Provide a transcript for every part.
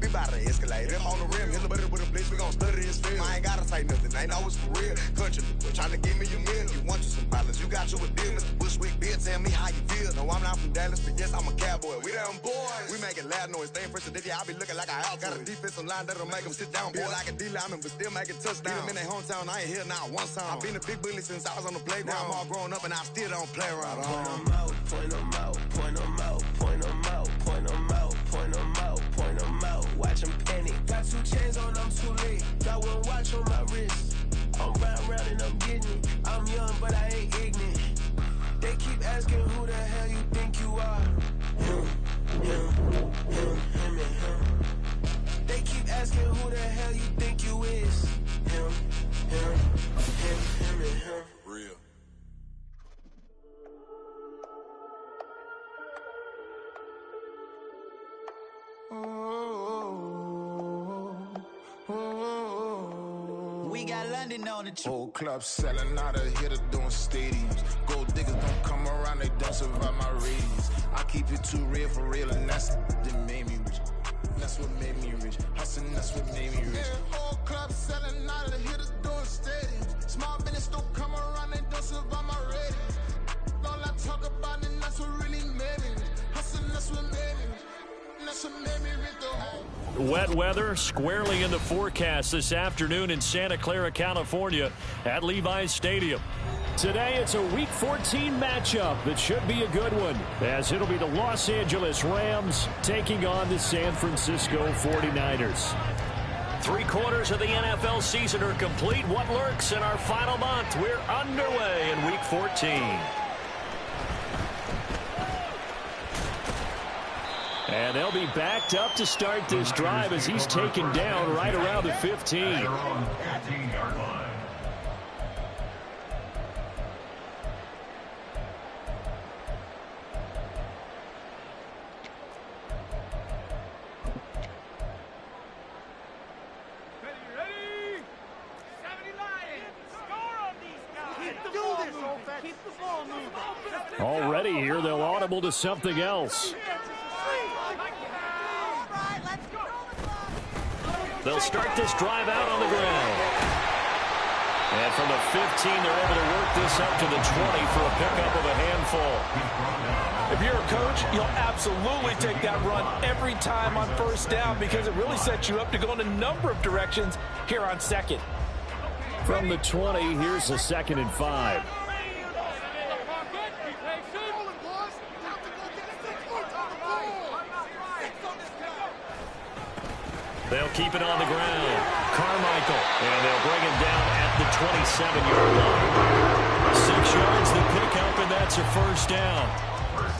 be about to escalate. Them on the rim, hit a buddy with a blitz, we gon' study his film. I ain't gotta say nothing, ain't always for real. Country, trying to give me your meal. You want you some problems, you got you a deal. Mr. Bushwick, bitch, tell me how you feel. No, I'm not from Dallas, but yes, I'm a cowboy. We them boys. We making loud noise, staying fresh today. I be looking like a house. Got a defensive line that'll make them sit down. Feel like a D-lineman, but still making touchdowns. Beat them in their hometown, I ain't here now one time. I've been a big bully since I was on the playground. Now I'm all grown up and I still don't play around. Point them out, point them out, point them out, point them out, point them out, point them out, point them out. Watch them panic. Got 2 chains on, I'm too late. Got 1 watch on my wrist. I'm round and I'm getting it. I'm young, but I ain't ignorant. They keep asking who the hell you think you are. Him, and him. They keep asking who the hell you think you is. Him, and him. Real. We got London on the trip. Whole club selling out of hitter doing stadiums. Gold diggers don't come around, they don't survive my radius. I keep it too real for real, and that's that made me rich. That's what made me rich. Hustling, that's what made me rich. Yeah, whole club selling out of hitters doing stadiums. Small business don't come around, they don't survive my radius. All I talk about, and that's what really made me rich. Hustling, that's what made me rich. That's what made me rich though. Wet weather squarely in the forecast this afternoon in Santa Clara, California at Levi's Stadium. Today it's a Week 14 matchup that should be a good one, as it'll be the Los Angeles Rams taking on the San Francisco 49ers. 3/4 of the NFL season are complete. What lurks in our final month? We're underway in Week 14. And they'll be backed up to start this drive as he's taken down right around the 15. Already here, they'll audible to something else. They'll start this drive out on the ground. And from the 15, they're able to work this up to the 20 for a pickup of a handful. If you're a coach, you'll absolutely take that run every time on first down because it really sets you up to go in a number of directions here on second. From the 20, here's a 2nd and 5. They'll keep it on the ground. Carmichael, and they'll bring him down at the 27-yard line. 6 yards the pickup, and that's a first down.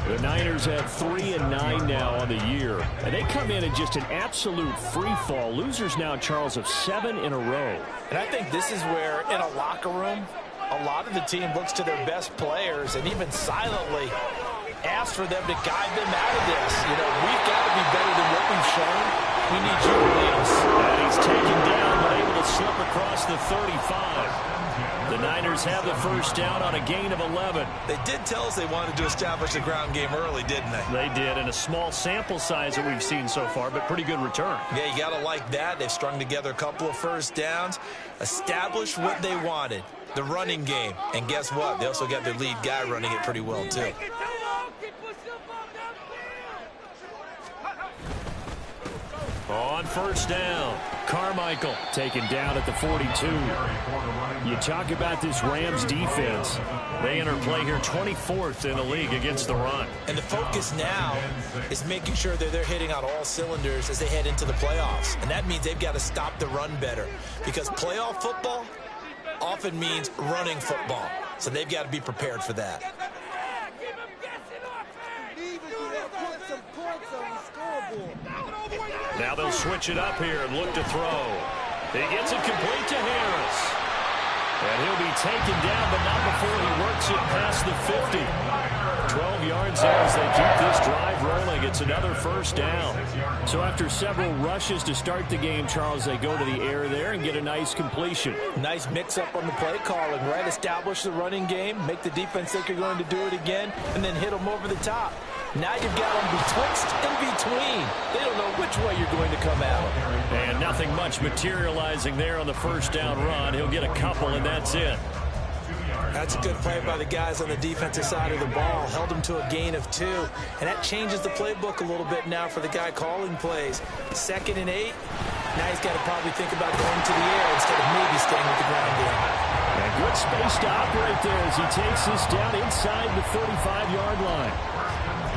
The Niners have 3-9 now on the year, and they come in just an absolute free fall. Losers now, Charles, of 7 in a row. And I think this is where, in a locker room, a lot of the team looks to their best players and even silently asks for them to guide them out of this. You know, we've got to be better than what we've shown. We need you to lead us. And he's taken down, but able to slip across the 35. The Niners have the first down on a gain of 11. They did tell us they wanted to establish the ground game early, didn't they? They did, in a small sample size that we've seen so far, but pretty good return. Yeah, you got to like that. They've strung together a couple of first downs, established what they wanted, the running game. And guess what? They also got their lead guy running it pretty well, too. On first down, Carmichael taken down at the 42. You talk about this Rams defense. They enter play here 24th in the league against the run. And the focus now is making sure that they're hitting on all cylinders as they head into the playoffs. And that means they've got to stop the run better, because playoff football often means running football. So they've got to be prepared for that. Now they'll switch it up here and look to throw. He gets it complete to Harris. And he'll be taken down, but not before he works it past the 50. 12 yards there as they keep this drive rolling. It's another first down. So after several rushes to start the game, Charles, they go to the air there and get a nice completion. Nice mix-up on the play calling, right? Establish the running game, make the defense think you're going to do it again, and then hit them over the top. Now you've got them betwixt and between. They don't know which way you're going to come out. And nothing much materializing there on the first down run. He'll get a couple, and that's it. That's a good play by the guys on the defensive side of the ball. Held them to a gain of 2. And that changes the playbook a little bit now for the guy calling plays. 2nd and 8. Now he's got to probably think about going to the air instead of maybe staying with the ground game. And good space to operate there as he takes this down inside the 35-yard line.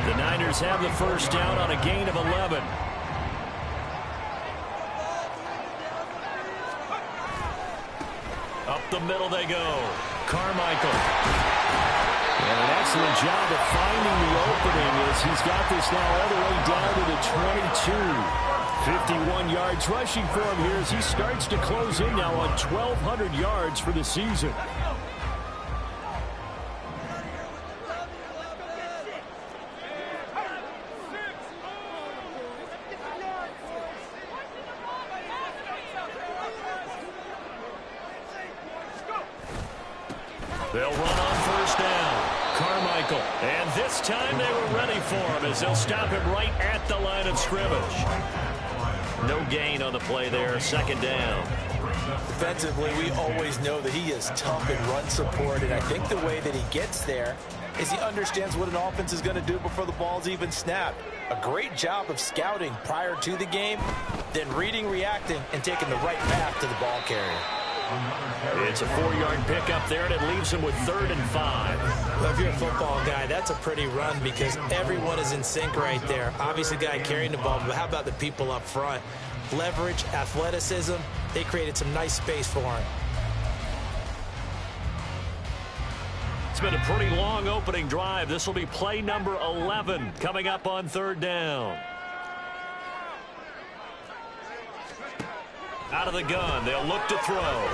The Niners have the first down on a gain of 11. Up the middle they go. Carmichael. And an excellent job of finding the opening as he's got this now all the way down to the 22. 51 yards rushing for him here as he starts to close in now on 1,200 yards for the season. They'll run on first down. Carmichael. And this time they were ready for him as they'll stop him right at the line of scrimmage. No gain on the play there. 2nd down. Defensively, we always know that he is tough in run support, and I think the way that he gets there is he understands what an offense is going to do before the ball's even snapped. A great job of scouting prior to the game, then reading, reacting, and taking the right path to the ball carrier. It's a 4-yard pickup there, and it leaves him with 3rd and 5. Well, if you're a football guy, that's a pretty run because everyone is in sync right there. Obviously, the guy carrying the ball, but how about the people up front? Leverage, athleticism, they created some nice space for him. It's been a pretty long opening drive. This will be play number 11 coming up on 3rd down. Out of the gun, they'll look to throw.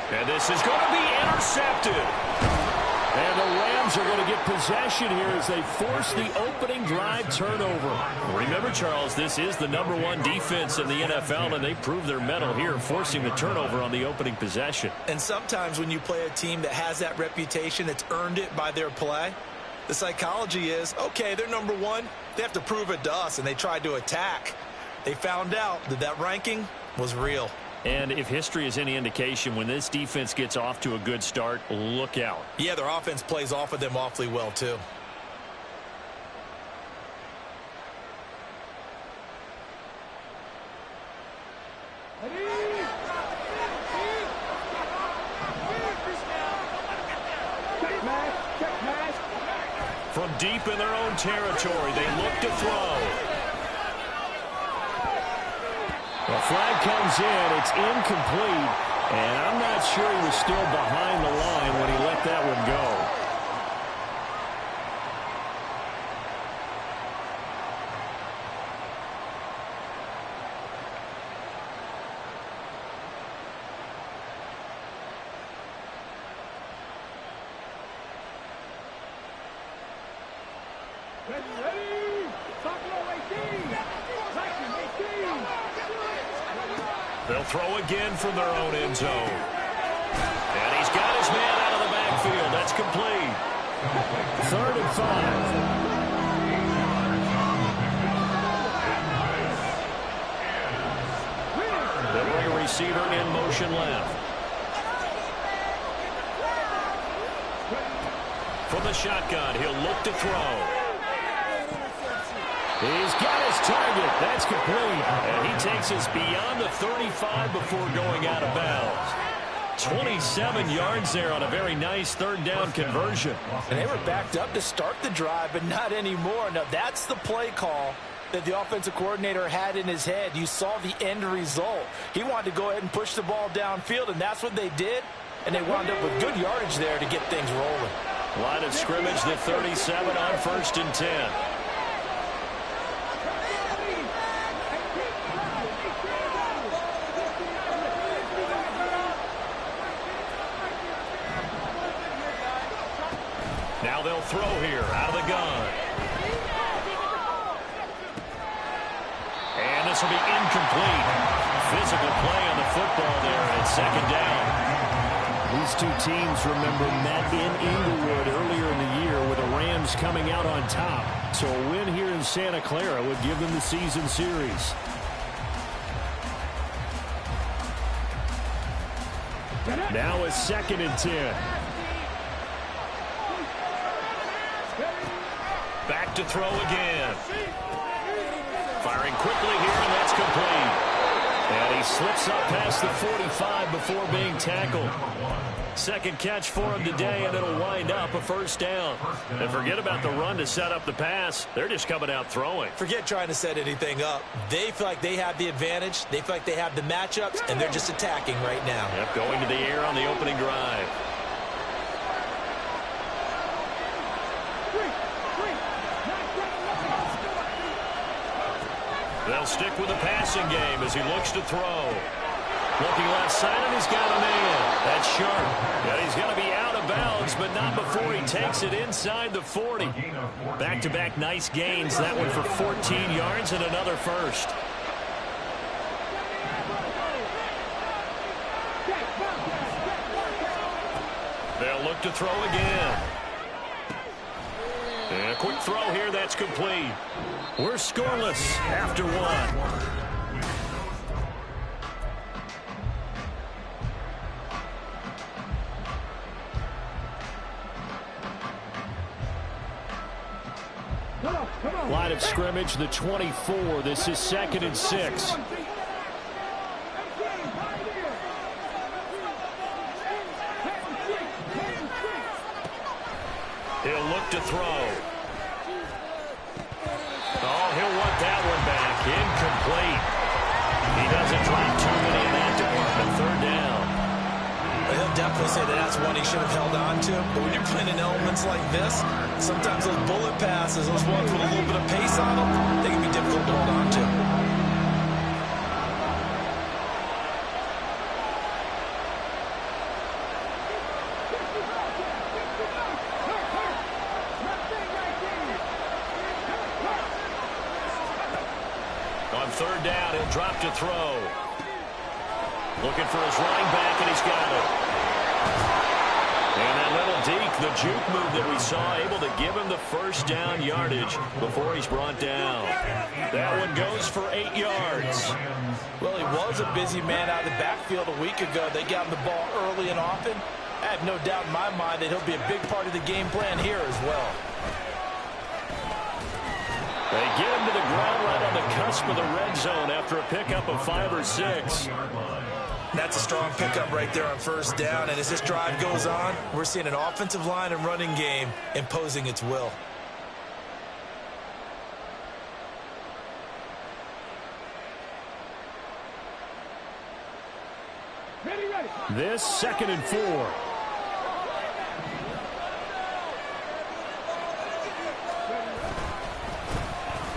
And this is going to be intercepted. And the Rams are going to get possession here as they force the opening drive turnover. Remember, Charles, this is the #1 defense in the NFL, and they prove their mettle here, forcing the turnover on the opening possession. And sometimes when you play a team that has that reputation, that's earned it by their play, the psychology is, okay, they're #1. They have to prove it to us, and they tried to attack. They found out that that ranking was real. And if history is any indication, when this defense gets off to a good start, look out. Yeah, their offense plays off of them awfully well, too. From deep in their own territory, they look to throw. The flag comes in. It's incomplete. And I'm not sure he was still behind the line when he let that one go. They'll throw again from their own end zone. And he's got his man out of the backfield. That's complete. 3rd and 5. They'll bring a receiver in motion left. From the shotgun, he'll look to throw. He's got his target. That's complete. And he takes us beyond the 35 before going out of bounds. 27 yards there on a very nice 3rd down conversion. And they were backed up to start the drive, but not anymore. Now, that's the play call that the offensive coordinator had in his head. You saw the end result. He wanted to go ahead and push the ball downfield, and that's what they did. And they wound up with good yardage there to get things rolling. Line of scrimmage, the 37 on 1st and 10. Now they'll throw here out of the gun. And this will be incomplete. Physical play on the football there at 2nd down. These two teams, remember, met in Inglewood earlier in the year with the Rams coming out on top. So a win here in Santa Clara would give them the season series. Now a 2nd and 10. Back to throw again. Firing quickly here, and that's complete. And he slips up past the 45 before being tackled. 2nd catch for him today, and it'll wind up a 1st down. And forget about the run to set up the pass. They're just coming out throwing. Forget trying to set anything up. They feel like they have the advantage. They feel like they have the matchups, and they're just attacking right now. Yep, going to the air on the opening drive. They'll stick with the passing game as he looks to throw. Looking left side, and he's got a man. That's sharp. And he's going to be out of bounds, but not before he takes it inside the 40. Back-to-back nice gains. That one for 14 yards and another 1st. They'll look to throw again. And a quick throw here, that's complete. We're scoreless after 1. Line of scrimmage, the 24. This is 2nd and 6. He'll look to throw. Oh, he'll want that one back. Incomplete. He doesn't drop too many in that department. 3rd down. He'll definitely say that that's one he should have held on to. But when you're playing in elements like this, sometimes those bullet passes, those ones with a little bit of pace on them, they can be difficult to hold on to. On 3rd down, he'll drop to throw. Looking for his running back, and he's got it. And that little deke, the juke move that we saw, able to give him the 1st down yardage before he's brought down. That one goes for 8 yards. Well, he was a busy man out of the backfield a week ago. They got him the ball early and often. I have no doubt in my mind that he'll be a big part of the game plan here as well. They get him to the ground right on the cusp of the red zone after a pickup of 5 or 6. That's a strong pickup right there on 1st down. And as this drive goes on, we're seeing an offensive line and running game imposing its will. This 2nd and 4.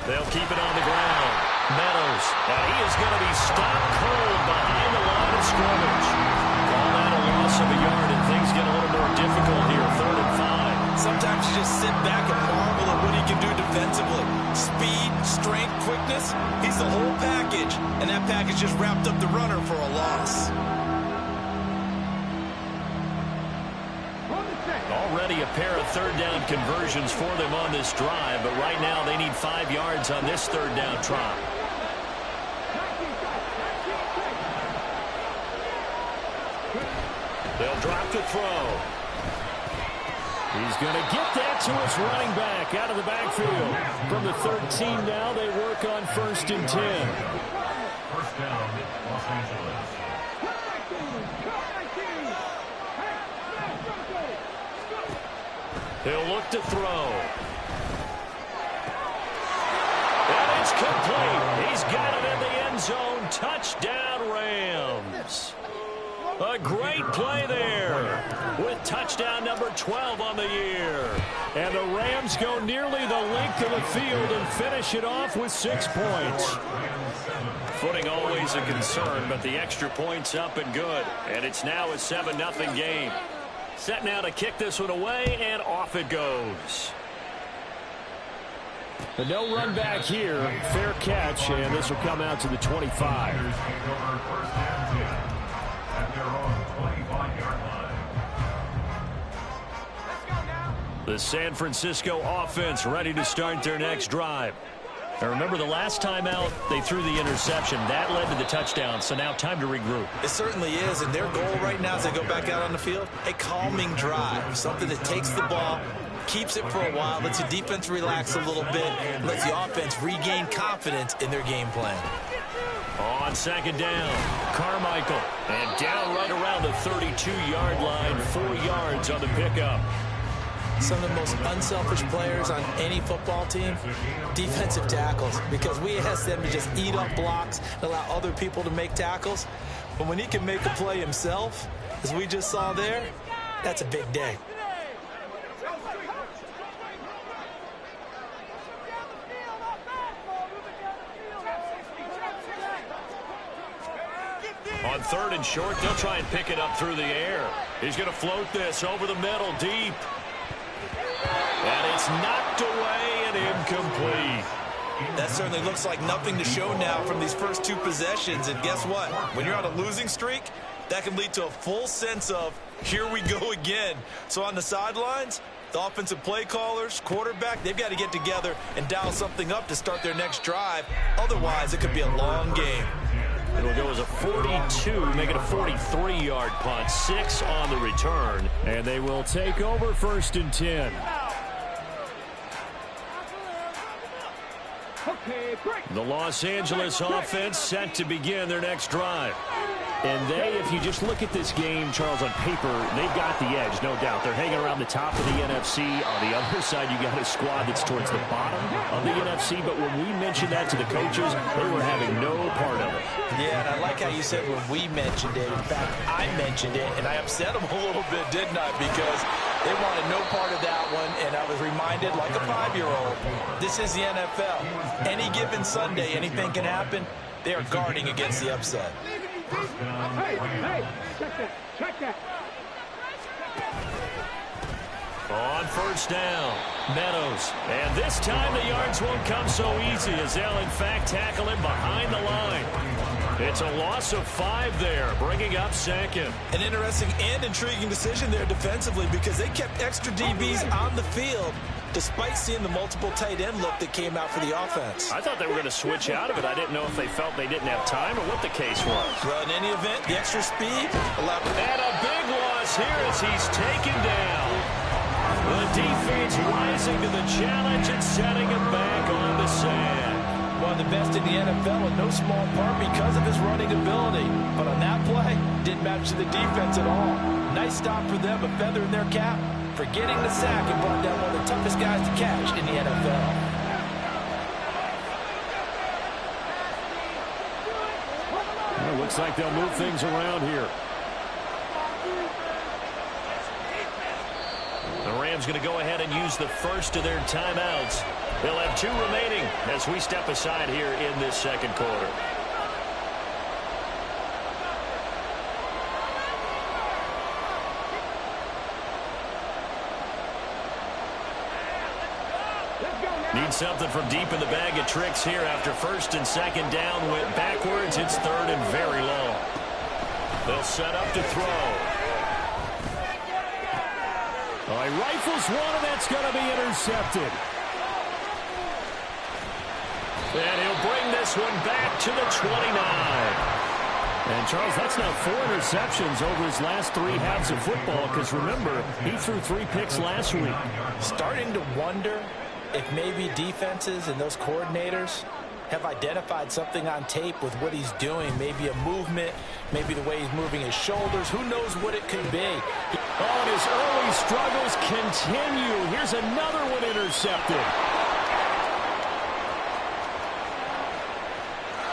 They'll keep it on the ground. Meadows. Now he is going to be stopped cold behind the line of scrimmage. Call that a loss of a yard, and things get a little more difficult here. 3rd and 5. Sometimes you just sit back and marvel at what he can do defensively. Speed, strength, quickness. He's the whole package, and that package just wrapped up the runner for a loss. Already a pair of 3rd down conversions for them on this drive, but right now they need 5 yards on this 3rd down trot. They'll drop to throw. He's going to get that to his running back out of the backfield. From the 13 now, they work on 1st and 10. 1st down, Los Angeles. He'll look to throw. And it's complete. He's got it in the end zone. Touchdown, Rams. A great play there with touchdown number 12 on the year. And the Rams go nearly the length of the field and finish it off with 6 points. Footing always a concern, but the extra point's up and good. And it's now a 7-0 game. Set now to kick this one away, and off it goes. But no run back here. Fair catch, and this will come out to the 25. The San Francisco offense ready to start their next drive. Now remember, the last time out, they threw the interception. That led to the touchdown, so now time to regroup. It certainly is, and their goal right now as they go back out on the field, a calming drive, something that takes the ball, keeps it for a while, lets the defense relax a little bit, and lets the offense regain confidence in their game plan. On second down, Carmichael, and down right around the 32-yard line, 4 yards on the pickup. Some of the most unselfish players on any football team, defensive tackles, because we ask them to just eat up blocks and allow other people to make tackles. But when he can make a play himself, as we just saw there, that's a big day. On 3rd and short, they'll try and pick it up through the air. He's going to float this over the middle, deep. And it's knocked away and incomplete. That certainly looks like nothing to show now from these first 2 possessions. And guess what? When you're on a losing streak, that can lead to a full sense of, here we go again. So on the sidelines, the offensive play callers, quarterback, they've got to get together and dial something up to start their next drive. Otherwise, it could be a long game. It'll go as a 42, make it a 43-yard punt, 6 on the return. And they will take over 1st and 10. The Los Angeles offense set to begin their next drive. And they, if you just look at this game, Charles, on paper, they've got the edge, no doubt. They're hanging around the top of the NFC. On the other side, you got a squad that's towards the bottom of the NFC. But when we mentioned that to the coaches, they were having no part of it. Yeah, and I like how you said when we mentioned it. In fact, I mentioned it, and I upset them a little bit, didn't I? Because they wanted no part of that one, and I was reminded, like a 5-year-old, this is the NFL. Any given Sunday, anything can happen. They are guarding against the upset. Hey, check that. On 1st down, Meadows. And this time the yards won't come so easy as they'll, in fact, tackle him behind the line. It's a loss of 5 there, bringing up 2nd. An interesting and intriguing decision there defensively because they kept extra DBs on the field despite seeing the multiple tight end look that came out for the offense. I thought they were going to switch out of it. I didn't know if they felt they didn't have time or what the case was. Well, in any event, the extra speed allowed. And a big loss here as he's taken down. The defense rising to the challenge and setting him back on the sand. One of the best in the NFL in no small part because of his running ability. But on that play, didn't match to the defense at all. Nice stop for them, a feather in their cap for getting the sack and brought down one of the toughest guys to catch in the NFL. Well, it looks like they'll move things around here. The Rams going to go ahead and use the first of their timeouts. They'll have 2 remaining as we step aside here in this 2nd quarter. Need something from deep in the bag of tricks here after 1st and 2nd down. Went backwards. It's 3rd and very long. They'll set up to throw. Oh, he rifles one, and that's going to be intercepted. And he'll bring this one back to the 29. And, Charles, that's now 4 interceptions over his last 3 halves of football because, remember, he threw 3 picks last week. Starting to wonder if maybe defenses and those coordinators have identified something on tape with what he's doing. Maybe a movement, maybe the way he's moving his shoulders. Who knows what it could be. Oh, and his early struggles continue. Here's another one intercepted.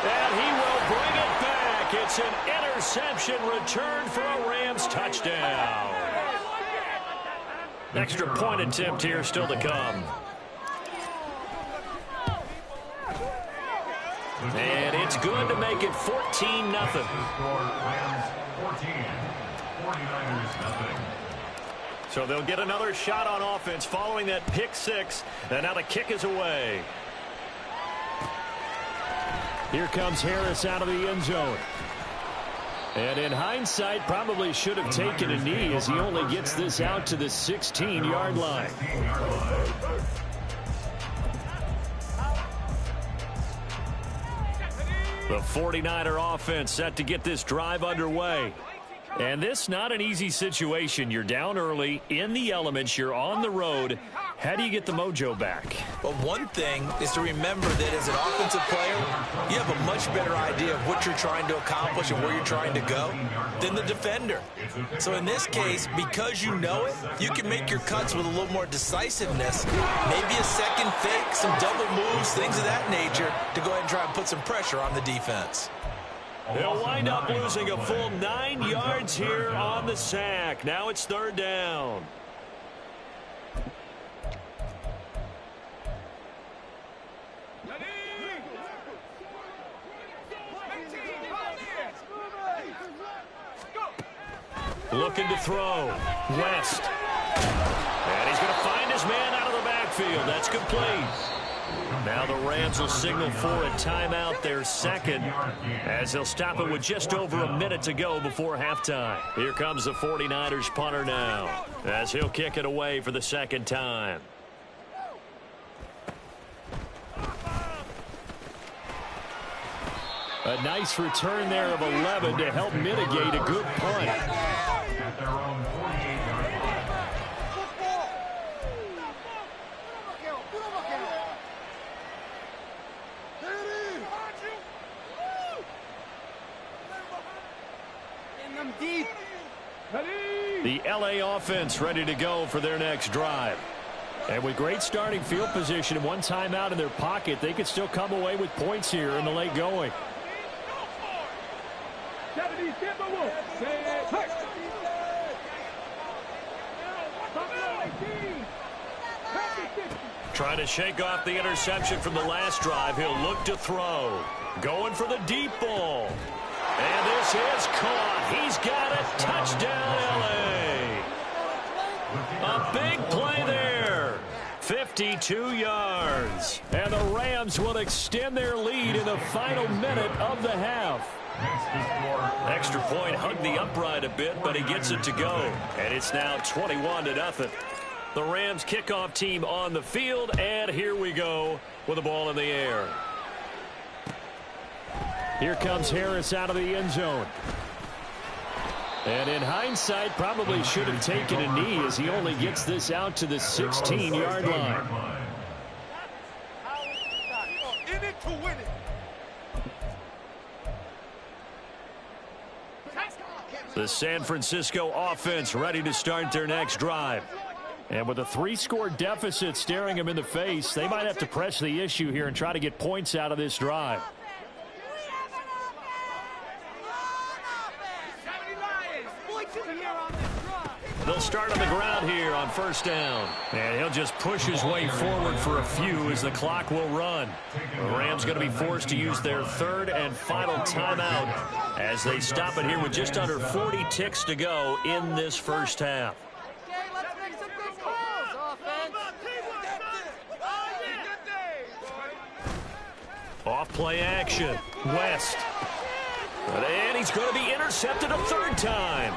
And he will bring it back. It's an interception return for a Rams touchdown. Extra point attempt here still to come. And it's good to make it 14-0. So they'll get another shot on offense following that pick 6. And now the kick is away. Here comes Harris out of the end zone. And in hindsight, probably should have taken a knee as he only gets this out to the 16-yard line. The 49er offense set to get this drive underway. And this not an easy situation. You're down early, in the elements, you're on the road. How do you get the mojo back? Well, one thing is to remember that as an offensive player, you have a much better idea of what you're trying to accomplish and where you're trying to go than the defender. So in this case, because you know it, you can make your cuts with a little more decisiveness, maybe a second fake, some double moves, things of that nature, to go ahead and try and put some pressure on the defense. They'll wind up losing a full 9 yards here on the sack. Now it's 3rd down. Looking to throw. West. And he's going to find his man out of the backfield. That's complete. Now the Rams will signal for a timeout, their second, as they'll stop it with just over a minute to go before halftime. Here comes the 49ers punter now, as he'll kick it away for the second time. A nice return there of 11 to help mitigate a good punt. At their own 48-yard line. The LA offense ready to go for their next drive. And with great starting field position and one timeout in their pocket, they could still come away with points here in the late going. Trying to shake off the interception from the last drive. He'll look to throw. Going for the deep ball. And this is caught. He's got it. Touchdown, LA. A big play there. 52 yards. And the Rams will extend their lead in the final minute of the half. Extra point hugged the upright a bit, but he gets it to go. And it's now 21-0. The Rams kickoff team on the field, and here we go with the ball in the air. Here comes Harris out of the end zone. And in hindsight, probably should have taken a knee as he only gets this out to the 16-yard line. In it to win it. The San Francisco offense ready to start their next drive. And with a 3-score deficit staring them in the face, they might have to press the issue here and try to get points out of this drive. They'll start on the ground here on first down. And he'll just push his way forward for a few as the clock will run. The Rams going to be forced to use their third and final timeout as they stop it here with just under 40 ticks to go in this first half. Off play action. West. And he's going to be intercepted a third time.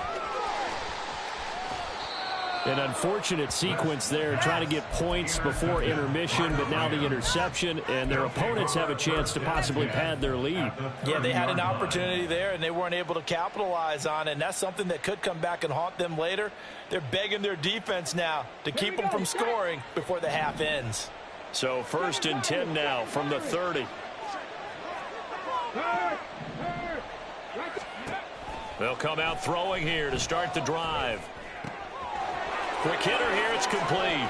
An unfortunate sequence there, trying to get points before intermission, but now the interception, and their opponents have a chance to possibly pad their lead. Yeah, they had an opportunity there, and they weren't able to capitalize on it, and that's something that could come back and haunt them later. They're begging their defense now to keep them from scoring before the half ends. So 1st and 10 now from the 30. They'll come out throwing here to start the drive. Quick hitter here, it's complete.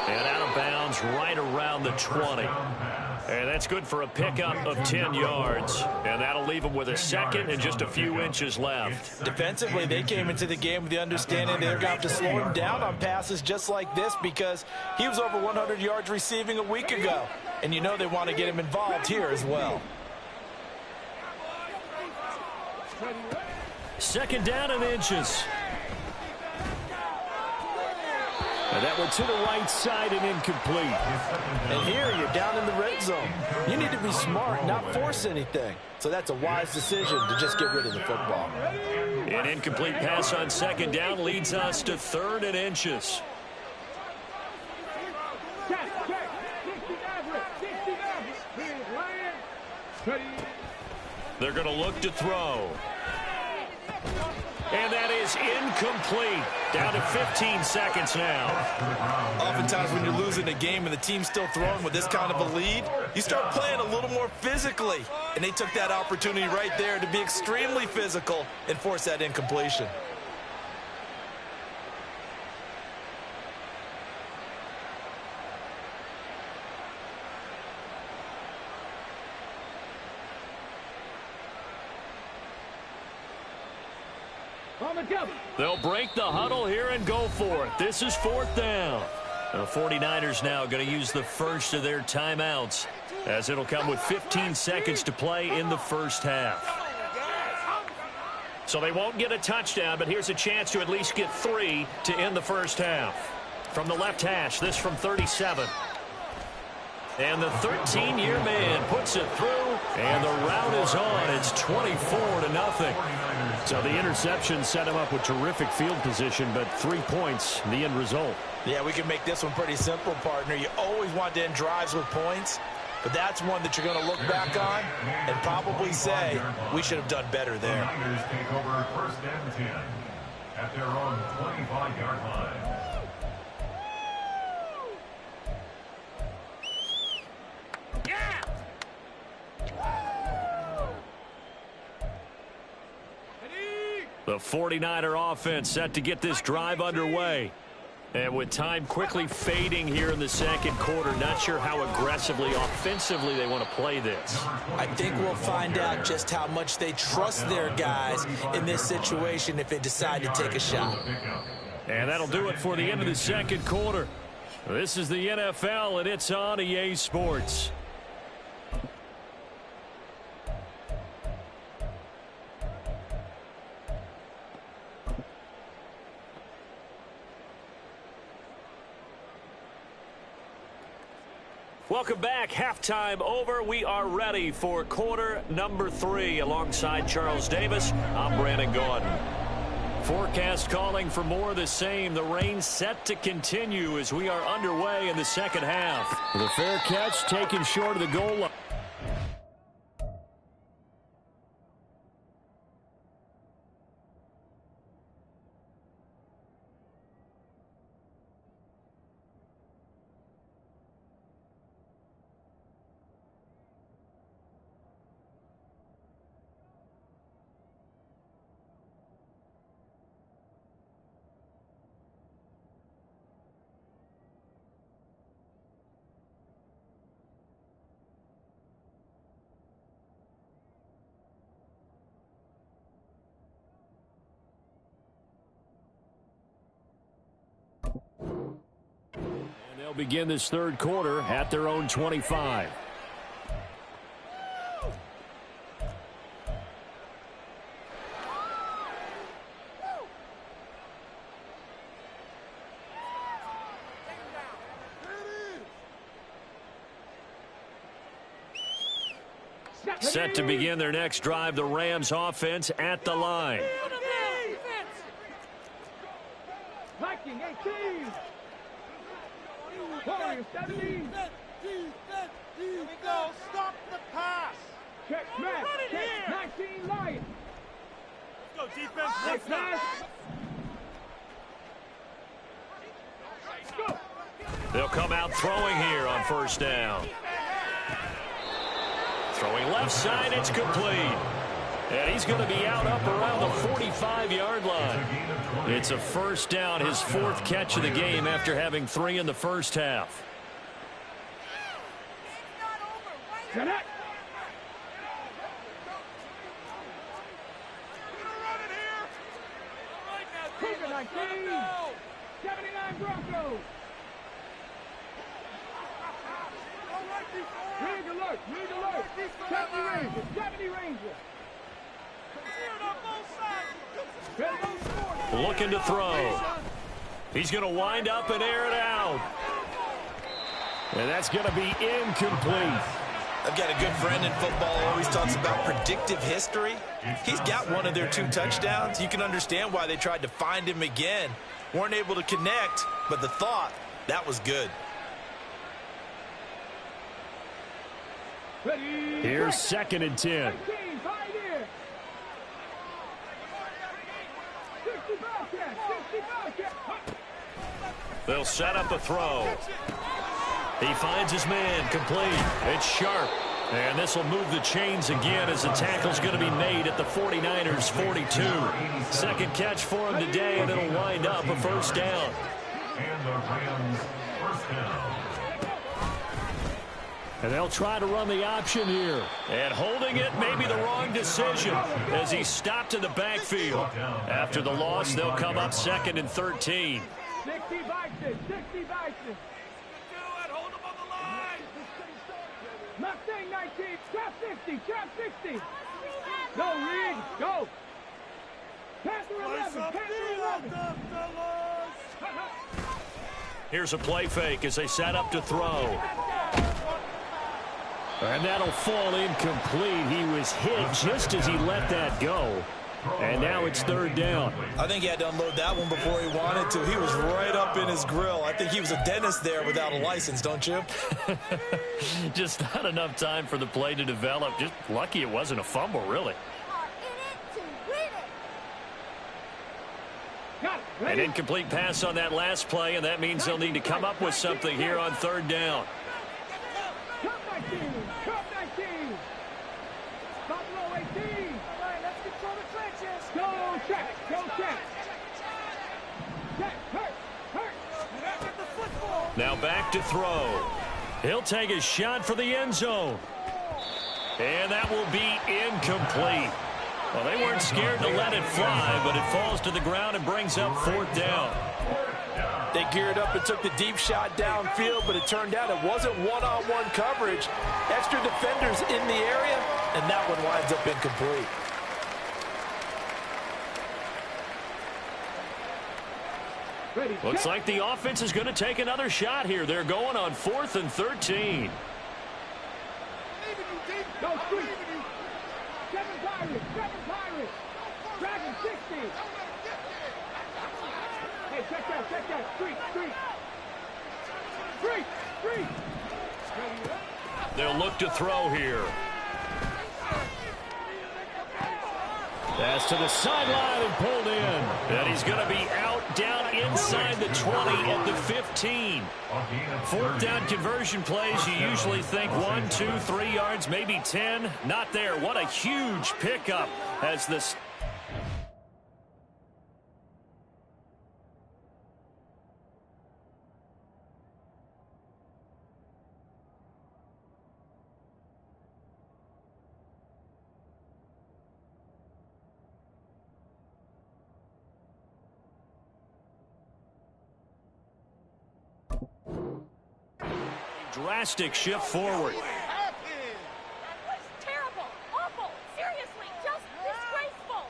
And out of bounds right around the 20. And that's good for a pickup of 10 yards. And that'll leave them with a second and just a few inches left. Defensively, they came into the game with the understanding they're going to have to slow him down on passes just like this because he was over 100 yards receiving a week ago. And you know they want to get him involved here as well. Second down and inches. And That one to the right side and incomplete. And here you're down in the red zone. You need to be smart, not force anything. So that's a wise decision to just get rid of the football. An incomplete pass on second down leads us to 3rd and inches. They're going to look to throw. And that is incomplete. Down to 15 seconds now. Oftentimes when you're losing a game and the team's still throwing with this kind of a lead, you start playing a little more physically. And they took that opportunity right there to be extremely physical and force that incompletion. They'll break the huddle here and go for it. This is 4th down. The 49ers now going to use the first of their timeouts, as it'll come with 15 seconds to play in the first half. So they won't get a touchdown, but here's a chance to at least get 3 to end the first half. From the left hash, this from 37. And the 13-year man puts it through, and the route is on. It's 24-0. So the interception set him up with terrific field position, but 3 points, the end result. Yeah, we can make this one pretty simple, partner. You always want to end drives with points, but that's one that you're going to look back on and probably say, we should have done better there. Niners take over 1st and 10 at their own 25-yard line. The 49er offense set to get this drive underway. And with time quickly fading here in the second quarter, not sure how aggressively, offensively they want to play this. I think we'll find out just how much they trust their guys in this situation if they decide to take a shot. And that'll do it for the end of the second quarter. This is the NFL, and it's on EA Sports. Welcome back. Halftime over. We are ready for quarter number 3. Alongside Charles Davis, I'm Brandon Gordon. Forecast calling for more of the same. The rain set to continue as we are underway in the second half. The fair catch taken short of the goal line. They'll begin this third quarter at their own 25. Set to begin their next drive, the Rams offense at the line. Viking 18. Warriors 17. Here we go. Stop the pass. Check smash. Check 19 Lions. Let's go defense. Next pass. Go. They'll come out throwing here on first down. Throwing left side, it's complete. And he's going to be out up around the 45-yard line. It's a first down, his 4th catch of the game after having 3 in the first half. Connect. Cougar 19. 79 Broncos. Rig alert. Rig alert. 70 Rangers. 70 Rangers. Looking to throw. He's going to wind up and air it out. And that's going to be incomplete. I've got a good friend in football who always talks about predictive history. He's got one of their 2 touchdowns. You can understand why they tried to find him again. Weren't able to connect, but the thought, that was good. Here's 2nd and 10. They'll set up a throw. He finds his man, complete. It's Sharp. And this will move the chains again as the tackle's going to be made at the 49ers' 42. 2nd catch for him today, and it'll wind up a 1st down. And the Rams, 1st down. And they'll try to run the option here. And holding it may be the wrong decision as he's stopped in the backfield. After the loss, they'll come up 2nd and 13. 60 Vikings, 60 Vikings. Hold him on the line. Mustang 19, trap 60, trap 60. Go, Reed, go. Panther 11, Panther 11. Here's a play fake as they set up to throw. And that'll fall incomplete. He was hit just as he let that go. And now it's 3rd down. I think he had to unload that one before he wanted to. He was right up in his grill. I think he was a dentist there without a license, don't you? Just not enough time for the play to develop. Just lucky it wasn't a fumble, really. An incomplete pass on that last play, and that means they'll need to come up with something here on 3rd down. Cup 19, Cup 19. Buffalo 18. All right, let's control the trenches. Go check, go check. Check, hurt. Get the football. Now back to throw. He'll take a shot for the end zone. And that will be incomplete. Well, they weren't scared to let it fly, but it falls to the ground and brings up 4th down. They geared up and took the deep shot downfield, but it turned out it wasn't one-on-one coverage. Extra defenders in the area, and that one winds up incomplete. Looks like the offense is going to take another shot here. They're going on 4th and 13. Go, Street. 7 Pirates, 7 Pirates. Dragon 60. Hey, check that. Street. They'll look to throw here. That's to the sideline and pulled in. And he's going to be out down inside the 20 at the 15. 4th down conversion plays, you usually think 1, 2, 3 yards, maybe 10. Not there. What a huge pickup as this. Drastic shift forward. That was terrible, awful, seriously, just disgraceful.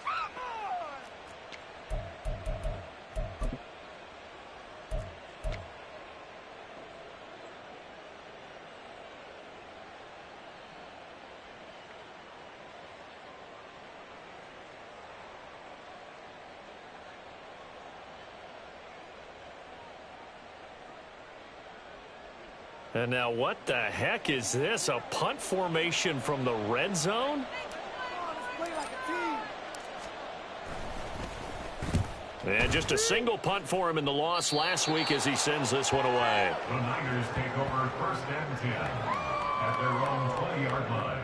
And now what the heck is this? A punt formation from the red zone? And just a single punt for him in the loss last week as he sends this one away. The Niners take over 1st and 10 at their own 20-yard line.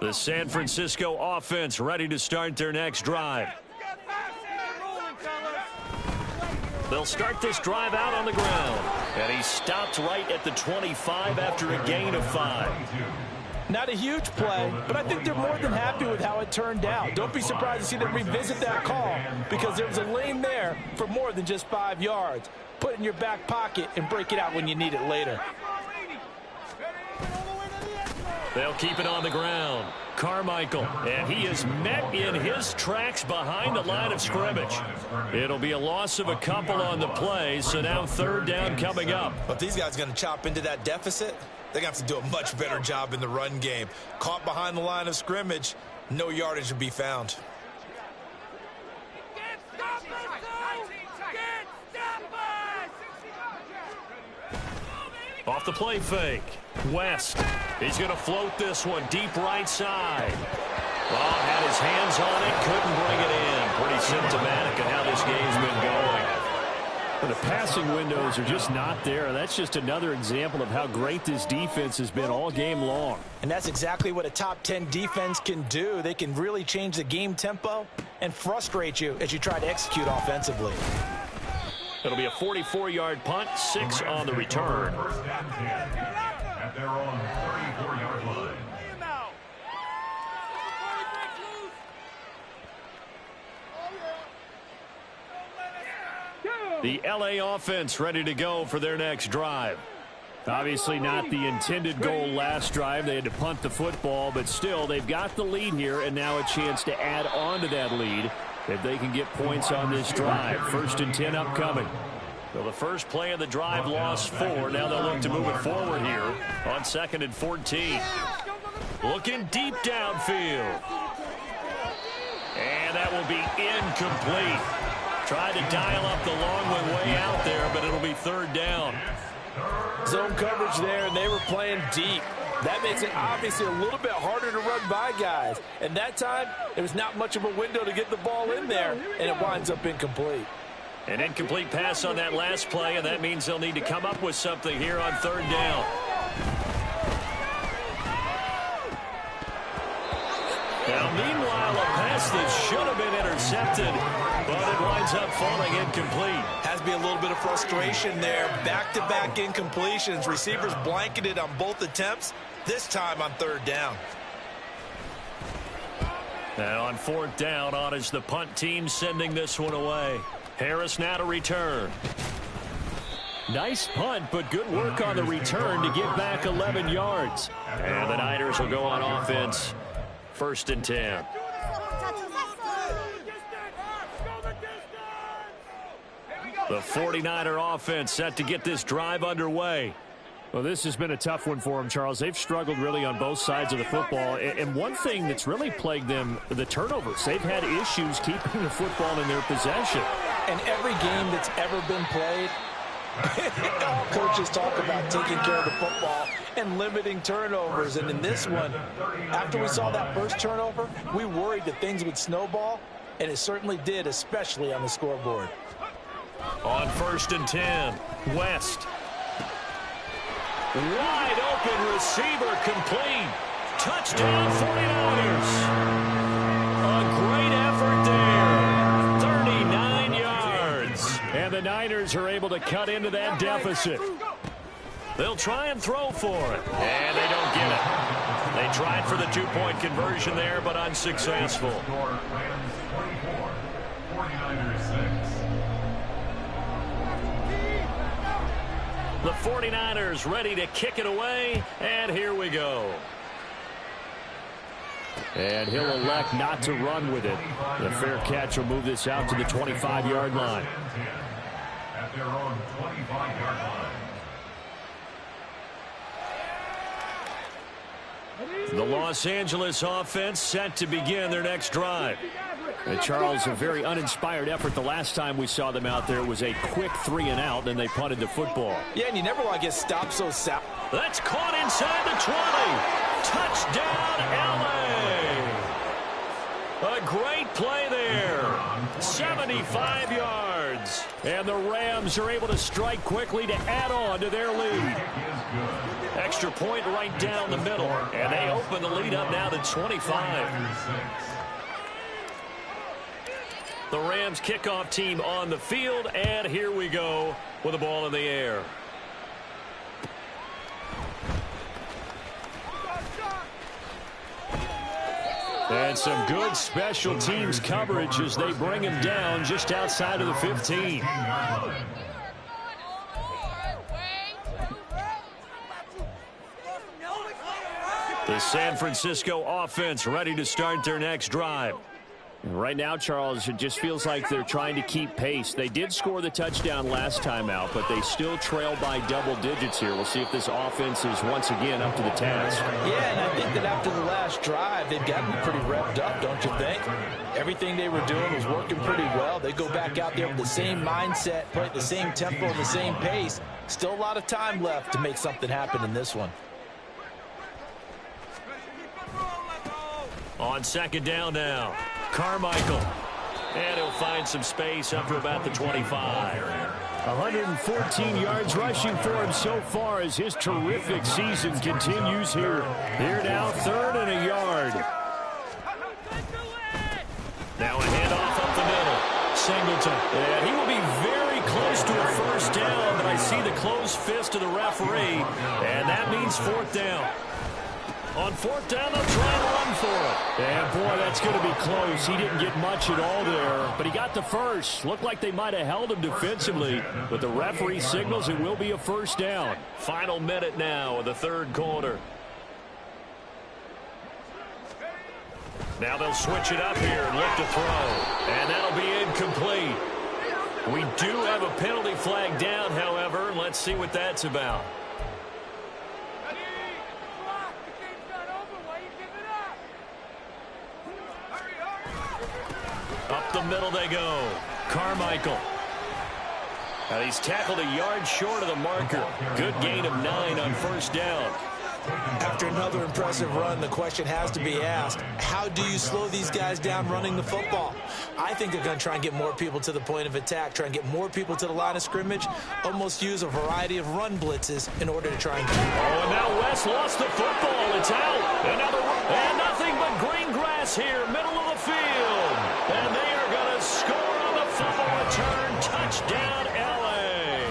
The San Francisco offense ready to start their next drive. They'll start this drive out on the ground. And he stopped right at the 25 after a gain of 5. Not a huge play, but I think they're more than happy with how it turned out. Don't be surprised to see them revisit that call because there was a lane there for more than just 5 yards. Put it in your back pocket and break it out when you need it later. They'll keep it on the ground. Carmichael, and he is met in his tracks behind the line of scrimmage. It'll be a loss of a couple on the play, so now 3rd down coming up. But these guys are going to chop into that deficit. They're going to have to do a much better job in the run game. Caught behind the line of scrimmage, no yardage to be found. Off the play fake. West. He's going to float this one deep right side. Well, had his hands on it, couldn't bring it in. Pretty symptomatic of how this game's been going. But the passing windows are just not there. That's just another example of how great this defense has been all game long. And that's exactly what a top 10 defense can do. They can really change the game tempo and frustrate you as you try to execute offensively. It'll be a 44-yard punt, 6 on the return. First down 10 at their own 34-yard line. The LA offense ready to go for their next drive. Obviously not the intended goal last drive. They had to punt the football, but still they've got the lead here and now a chance to add on to that lead if they can get points on this drive. 1st and 10 upcoming. Well, the first play of the drive lost 4. Now they'll look to move it forward here on 2nd and 14. Looking deep downfield. And that will be incomplete. Tried to dial up the long one way out there, but it'll be 3rd down. Zone coverage there, and they were playing deep. That makes it obviously a little bit harder to run by guys. And that time, there was not much of a window to get the ball in there, and it winds up incomplete. An incomplete pass on that last play, and that means they'll need to come up with something here on 3rd down. Now, meanwhile, a pass that should have been intercepted, but it winds up falling incomplete. Has to be a little bit of frustration there. Back-to-back incompletions. Receivers blanketed on both attempts, this time on 3rd down. And on 4th down, on is the punt team sending this one away. Harris now to return. Nice punt, but good work on the return to get back 11 yards. And the Niners will go on offense. 1st and 10. The 49er offense set to get this drive underway. Well, this has been a tough one for them, Charles. They've struggled really on both sides of the football. And one thing that's really plagued them, the turnovers. They've had issues keeping the football in their possession. And every game that's ever been played, coaches talk about taking care of the football and limiting turnovers. And in this one, after we saw that first turnover, we worried that things would snowball, and it certainly did, especially on the scoreboard. On 1st and 10, West. Wide open receiver complete. Touchdown 49ers. A great effort there. 39 yards. And the Niners are able to cut into that deficit. They'll try and throw for it. And they don't get it. They tried for the 2-point conversion there, but unsuccessful. Score, Rams 24, 49ers 6. The 49ers ready to kick it away, and here we go. And he'll elect not to run with it. The fair catch will move this out to the 25-yard line. At their own 25-yard line. The Los Angeles offense set to begin their next drive. And Charles, a very uninspired effort. The last time we saw them out there was a quick 3-and-out, and they punted the football. Yeah, and you never want to get stopped so sound. That's caught inside the 20. Touchdown, LA. A great play there. 75 yards. And the Rams are able to strike quickly to add on to their lead. Extra point right down the middle. And they open the lead up now to 25. The Rams kickoff team on the field, and here we go with the ball in the air. And some good special teams coverage as they bring him down just outside of the 15. The San Francisco offense ready to start their next drive. Right now, Charles, it just feels like they're trying to keep pace. They did score the touchdown last time out, but they still trail by double digits here. We'll see if this offense is once again up to the task. Yeah, and I think that after the last drive, they've gotten pretty revved up, don't you think? Everything they were doing was working pretty well. They go back out there with the same mindset, play at the same tempo, the same pace. Still a lot of time left to make something happen in this one. On second down now, Carmichael. And he'll find some space up to about the 25. 114 yards rushing for him so far as his terrific season continues here. Here now, 3rd and a yard. Now a handoff up the middle. Singleton. And he will be very close to a first down, but I see the closed fist of the referee, and that means 4th down. On 4th down, they'll try and run for it. And, boy, that's going to be close. He didn't get much at all there, but he got the first. Looked like they might have held him defensively, but the referee signals it will be a first down. Final minute now of the 3rd quarter. Now they'll switch it up here and look to throw. And that'll be incomplete. We do have a penalty flag down, however. Let's see what that's about. Up the middle they go. Carmichael. Now he's tackled a yard short of the marker. Good gain of 9 on first down. After another impressive run, the question has to be asked, how do you slow these guys down running the football? I think they're going to try and get more people to the point of attack, try and get more people to the line of scrimmage, almost use a variety of run blitzes in order to try and keep. Oh, and now West lost the football. It's out. And nothing but green grass here, middle of the field. And they are going to score on the fumble return. Touchdown, L.A.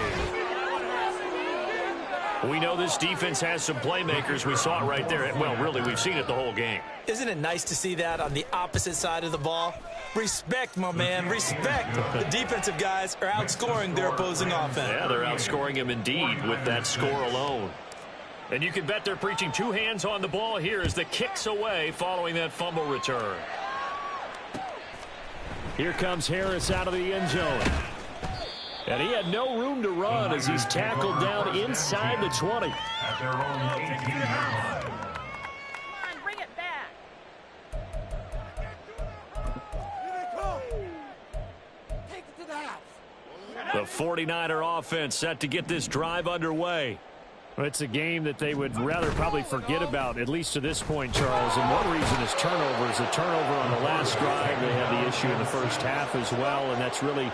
We know this defense has some playmakers. We saw it right there. Well, really, we've seen it the whole game. Isn't it nice to see that on the opposite side of the ball? Respect, my man, respect. The defensive guys are outscoring their opposing offense. Yeah, they're outscoring him indeed with that score alone. And you can bet they're preaching 2 hands on the ball here as the kick's away following that fumble return. Here comes Harris out of the end zone. And he had no room to run as he's tackled down inside the 20. At their own 18-yard line. Come on, bring it back. Take it to the house. The 49er offense set to get this drive underway. Well, it's a game that they would rather probably forget about, at least to this point, Charles. And one reason is turnovers. A turnover on the last drive. They had the issue in the first half as well, and that's really,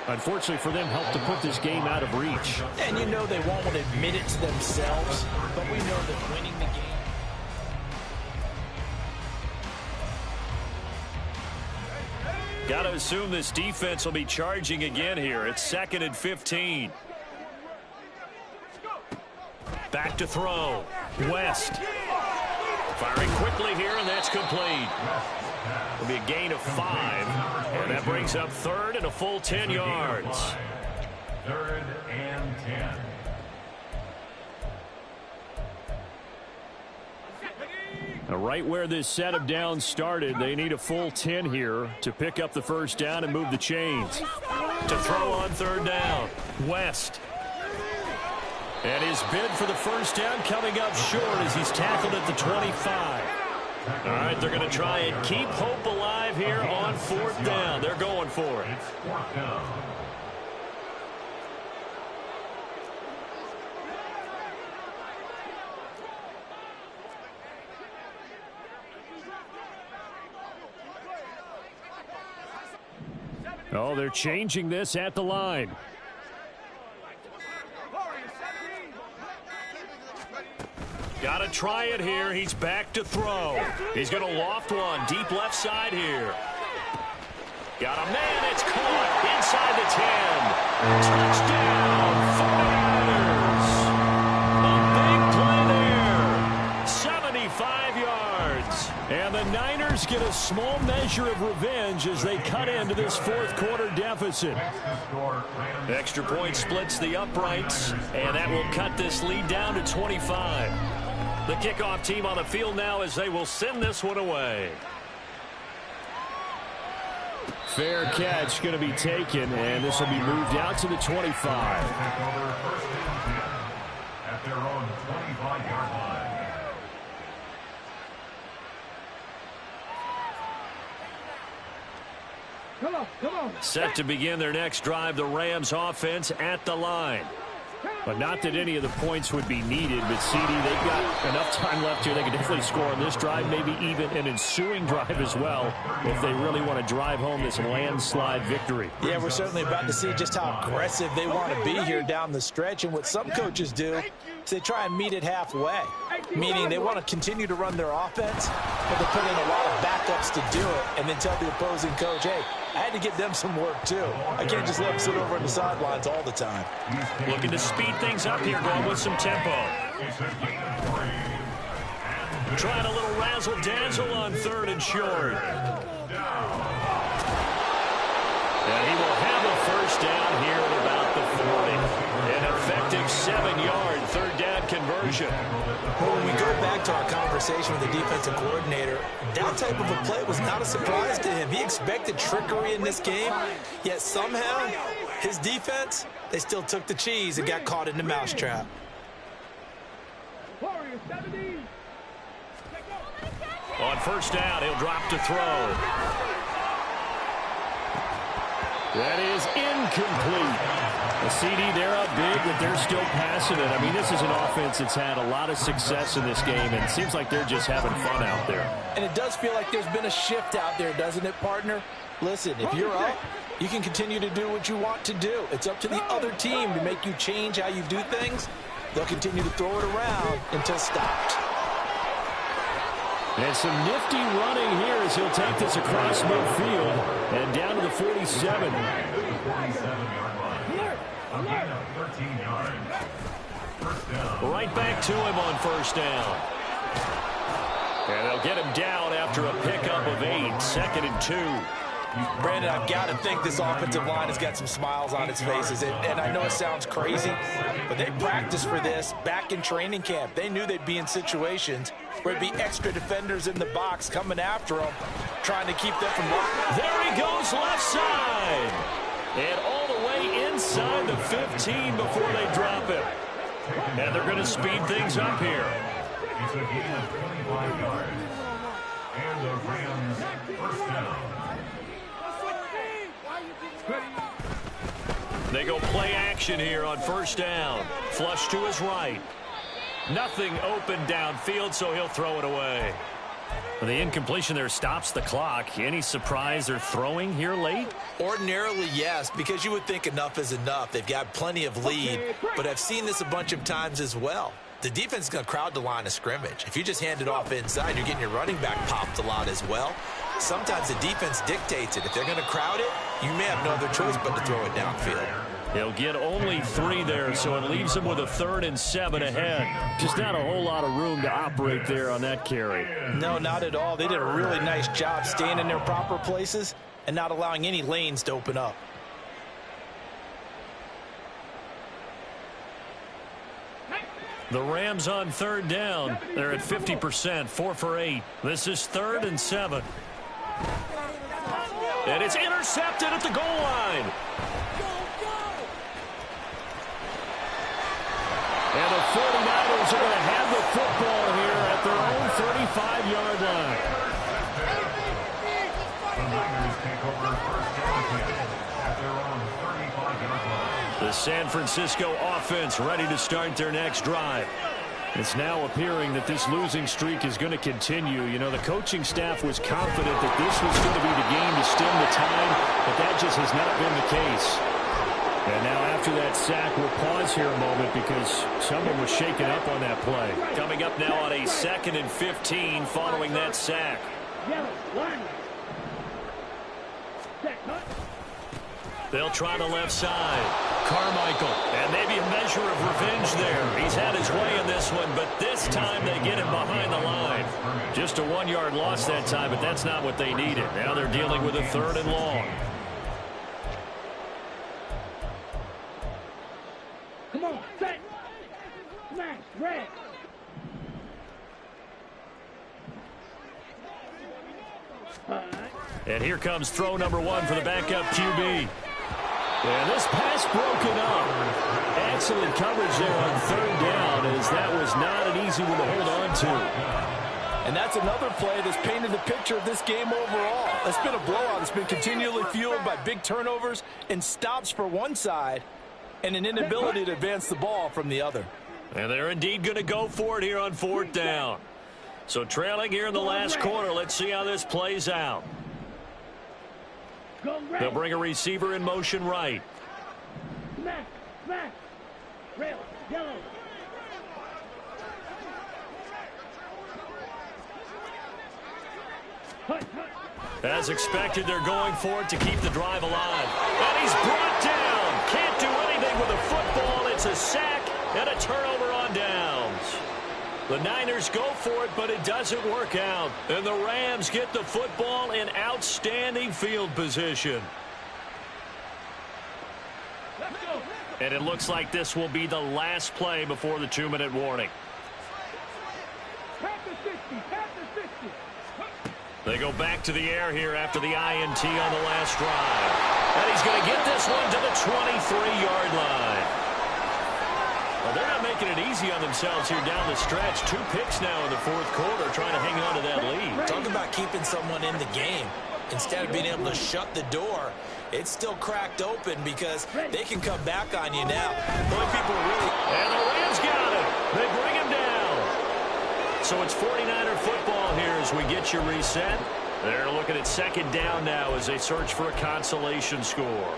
unfortunately for them, helped to put this game out of reach. And you know they won't want to admit it to themselves, but we know that winning the game. Got to assume this defense will be charging again here. It's 2nd and 15. Back to throw. West. Firing quickly here, and that's complete. It'll be a gain of 5. And that brings up 3rd and a full 10 yards. 3rd and 10. Now, right where this set of downs started, they need a full 10 here to pick up the first down and move the chains. To throw on 3rd down. West. And his bid for the first down coming up short as he's tackled at the 25. All right, they're going to try and keep hope alive here on 4th down. They're going for it. It's 4th down. Oh, they're changing this at the line. Got to try it here. He's back to throw. He's going to loft one deep left side here. Got a man. It's caught inside the 10. Touchdown, 49ers. A big play there. 75 yards. And the Niners get a small measure of revenge as they cut into this fourth quarter deficit. Extra point splits the uprights, and that will cut this lead down to 25. The kickoff team on the field now as they will send this one away. Fair catch going to be taken, and this will be moved out to the 25. At their own 25-yard line. Come on. Set to begin their next drive, the Rams offense at the line. But not that any of the points would be needed, but CD, they've got enough time left here. They can definitely score on this drive, maybe even an ensuing drive as well, if they really want to drive home this landslide victory. Yeah, we're certainly about to see just how aggressive they want to be here down the stretch. And what some coaches do is they try and meet it halfway, meaning they want to continue to run their offense, but they put in a lot of backups to do it, and then tell the opposing coach, hey, I had to give them some work too. I can't just let them sit over on the sidelines all the time. Looking to speed things up here, going with some tempo. Trying a little razzle-dazzle on 3rd and short. And he will have a first down here at about the 40. An effective 7-yard 3rd down conversion. Well, when we go back to our conversation with the defensive coordinator, that type of a play was not a surprise to him. He expected trickery in this game, yet somehow his defense, they still took the cheese and got caught in the mousetrap. On first down, he'll drop to throw. That is incomplete. The CD, they're up big, but they're still passing it. I mean, this is an offense that's had a lot of success in this game, and it seems like they're just having fun out there. And it does feel like there's been a shift out there, doesn't it, partner? Listen, if you're up, you can continue to do what you want to do. It's up to the other team to make you change how you do things. They'll continue to throw it around until stopped. And some nifty running here as he'll take this across midfield and down to the 47. Right back to him on first down. And they'll get him down after a pickup of 8, 2nd and 2. Brandon, I've got to think this offensive line has got some smiles on its faces. And I know it sounds crazy, but they practiced for this back in training camp. They knew they'd be in situations where it'd be extra defenders in the box coming after them, trying to keep them from blocking. There he goes left side. And all the way inside the 15 before they drop him. And they're going to speed things up here. It's a gain of 25 yards. And the Rams first down. They go play action here on first down. Flush to his right. Nothing open downfield, so he'll throw it away. Well, the incompletion there stops the clock. Any surprise they're throwing here late? Ordinarily, yes, because you would think enough is enough. They've got plenty of lead, but I've seen this a bunch of times as well. The defense is going to crowd the line of scrimmage. If you just hand it off inside, you're getting your running back popped a lot as well. Sometimes the defense dictates it. If they're going to crowd it, you may have no other choice but to throw it downfield. He'll get only 3 there, so it leaves him with a 3rd and 7 ahead. Just not a whole lot of room to operate there on that carry. No, not at all. They did a really nice job staying in their proper places and not allowing any lanes to open up. The Rams on 3rd down. They're at 50%, 4 for 8. This is 3rd and 7. And it's intercepted at the goal line. And the 49ers are going to have the football here at their own 35-yard line. The Niners take over first down at their own 35-yard line. The San Francisco offense ready to start their next drive. It's now appearing that this losing streak is going to continue. You know, the coaching staff was confident that this was going to be the game to stem the tide, but that just has not been the case. And now after that sack, we'll pause here a moment because someone was shaken up on that play. Coming up now on a 2nd and 15 following that sack. They'll try the left side. Carmichael. And maybe a measure of revenge there. He's had his way in this one, but this time they get him behind the line. Just a 1-yard loss that time, but that's not what they needed. Now they're dealing with a 3rd and long. Come on, set. Smash, red. And here comes throw number 1 for the backup QB. And this pass broken up. Excellent coverage there on 3rd down, as that was not an easy one to hold on to. And that's another play that's painted the picture of this game overall. It's been a blowout. It's been continually fueled by big turnovers and stops for one side and an inability to advance the ball from the other. And they're indeed going to go for it here on 4th down. So trailing here in the last quarter. Let's see how this plays out. They'll bring a receiver in motion right. Smash, smash. Red, yellow. As expected, they're going for it to keep the drive alive. And he's brought down. Can't do anything with a football. It's a sack and a turnover on downs. The Niners go for it, but it doesn't work out. And the Rams get the football in outstanding field position. And it looks like this will be the last play before the 2-minute warning. They go back to the air here after the INT on the last drive. And he's going to get this one to the 23-yard line. Well, they're not making it easy on themselves here down the stretch. 2 picks now in the 4th quarter, trying to hang on to that lead. Talk about keeping someone in the game. Instead of being able to shut the door, it's still cracked open because they can come back on you now. The only people really... And the Rams got him. They bring him down. So it's 49er football here as we get you reset. They're looking at 2nd down now as they search for a consolation score.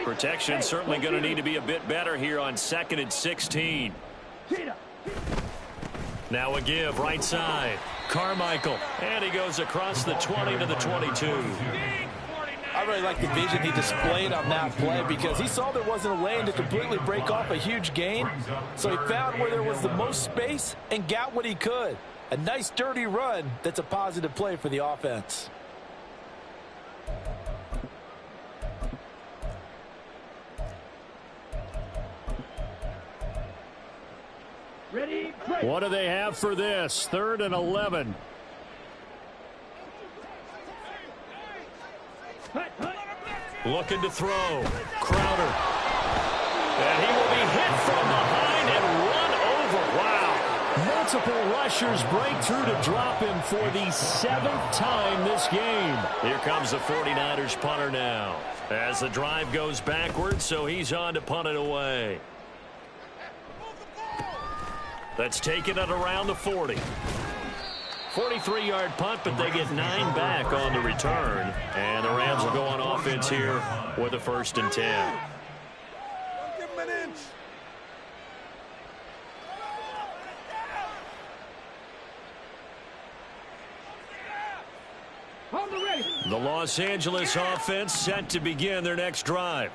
Protection certainly going to need to be a bit better here on 2nd and 16. Now a give right side. Carmichael. And he goes across the 20 to the 22. I really like the vision he displayed on that play because he saw there wasn't a lane to completely break off a huge gain. So he found where there was the most space and got what he could. A nice dirty run that's a positive play for the offense. Ready, what do they have for this? 3rd and 11. Looking to throw. Crowder. And he will be hit from behind and run over. Wow. Multiple rushers break through to drop him for the 7th time this game. Here comes the 49ers punter now. As the drive goes backwards, so he's on to punt it away. That's taken at around the 40. 43-yard punt, but they get 9 back on the return. And the Rams will go on offense here with a 1st and 10. Give him an inch. The Los Angeles offense set to begin their next drive.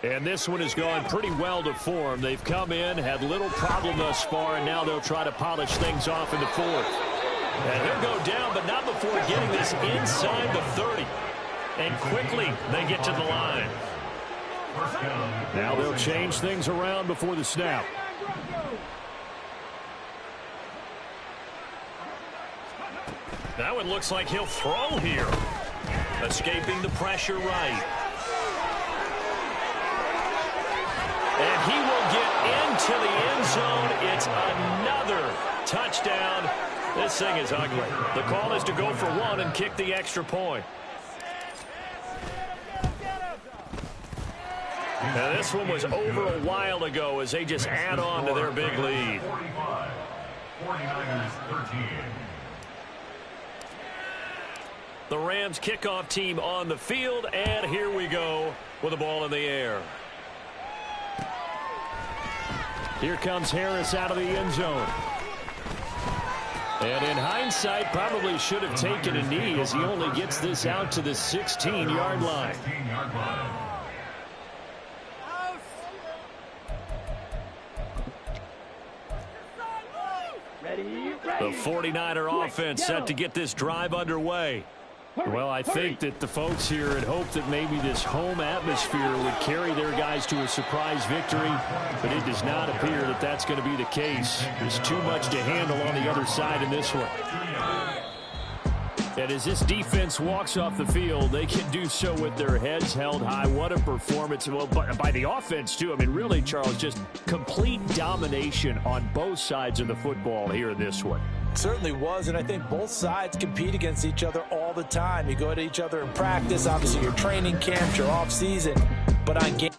And this one has gone pretty well to form. They've come in, had little problem thus far, and now they'll try to polish things off in the 4th. And they'll go down, but not before getting this inside the 30. And quickly, they get to the line. Now they'll change things around before the snap. That one looks like he'll throw here. Escaping the pressure right. And he will get into the end zone. It's another touchdown. This thing is ugly. The call is to go for 1 and kick the extra point. Now this one was over a while ago as they just add on to their big lead. 49ers 13. The Rams kickoff team on the field, and here we go with the ball in the air. Here comes Harris out of the end zone. And in hindsight, probably should have taken a knee as he only gets this out to the 16-yard line. The 49er offense set to get this drive underway. Well, I think that the folks here had hoped that maybe this home atmosphere would carry their guys to a surprise victory, but it does not appear that that's going to be the case. There's too much to handle on the other side in this one. And as this defense walks off the field, they can do so with their heads held high. What a performance. Well, by the offense, too. I mean, really, Charles, just complete domination on both sides of the football here in this one. Certainly was, and I think both sides compete against each other all the time. You go at each other in practice, obviously your training camps, your off season, but on game